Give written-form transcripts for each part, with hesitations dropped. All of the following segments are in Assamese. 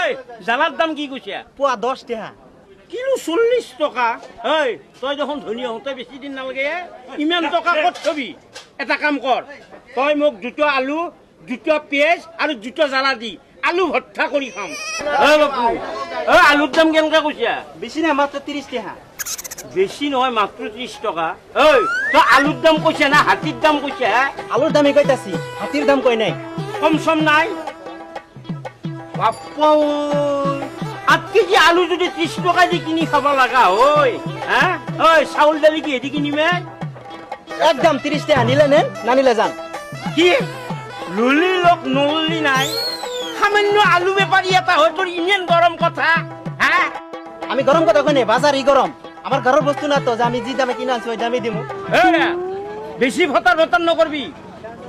এই জ্বালাৰ দাম কি কৈছে? পোৱা 10 টাকা। কিলো 40 টকা। এই তই দেখোন ধনী হওঁতে বেছি দিন নালাগে, ইমান টকা ক'ত থবি? এটা কাম কৰ, তই মোক 2টা আলু, 2টা পিঁয়াজ আৰু 2টা জ্বালা দি আলু ভৰ্তা কৰি খাম। ঐ বাপু, আলুৰ দাম কেনেকৈ কৈছা? বেছি নাই, মাত্ৰ 30 টাকা। বেছি নহয়, মাত্ৰ 30 টকা। ঐ তই আলুৰ দাম কৈছা না হাতীৰ দাম কৈছা? আলুৰ দামে কৈতাছি, হাতীৰ দাম কৈ নাই। কম চম নাই? বাপ্পা ঐ, 8 কেজি আলু যদি 30 টকা দি কিনি খাব লগা হয়, হা? ঐ চাউল দালি কি হেঁতি কিনিমে? একদম 30 টাকা। নিলে নে নানিলে যান? কি লুলি লোক নললি নাই? সামান্য আলু বেপাৰী এটা হয় তোৰ ইমান গৰম কথা, হা? আমি গৰম কথা কৈ নাই, বাজাৰ ই গৰম। আমাৰ ঘৰৰ বস্তু না তো যে আমি যি দামে কিনা আছো ওই দামে দিমু। বেছি ভটাৰ নকৰবি,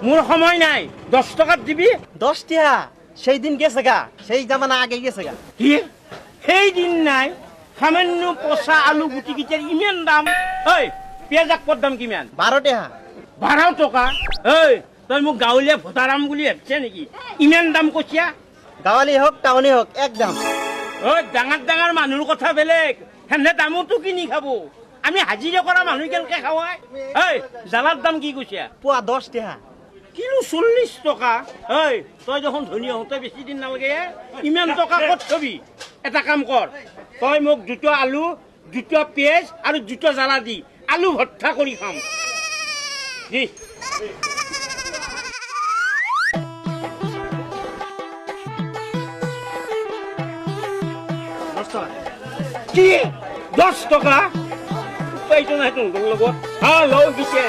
মোৰ সময় নাই। 10 টকাত দিবি। 10 টাকা? সেই দিন গেছে গা, সেই জামানা আগে গেছে গা। কি সেই দিন নাই? সামান্য পচা আলু গুটি কেইটাৰ ইমান দাম। ঐ পিঁয়াজ আকপৰ দাম কিমান? 12 টাকা। 12 টকা? ঐ তই মোক গাঁৱলীয়া ভটাৰাম বুলি ভাবছে নেকি? ইমান দাম কৈছা? গাঁৱলী হওক টাউনী হওক একদম। ঐ ডাঙৰ ডাঙৰ মানুহৰ কথা বেলেগ, সেনে দামতো কিনি খাব। আমি হাজিৰা কৰা মানুহ কেনেকে খাৱাই? ঐ জ্বালাৰ দাম কি কৈছা? পোৱা 10 টাকা। কিলো 40 টকা। ঐ তই দেখোন ধনী হওঁতে বেছি দিন নালাগে, ইমান টকা ক'ত থবি? এটা কাম কৰ, তই মোক 2টা আলু, 2টা পিঁয়াজ আৰু 2টা জ্বালা দি আলু ভৰ্তা কৰি খাম। দি কি 10 টকা? এইটো নাই তোৰ লগত। হা লওঁ পিছে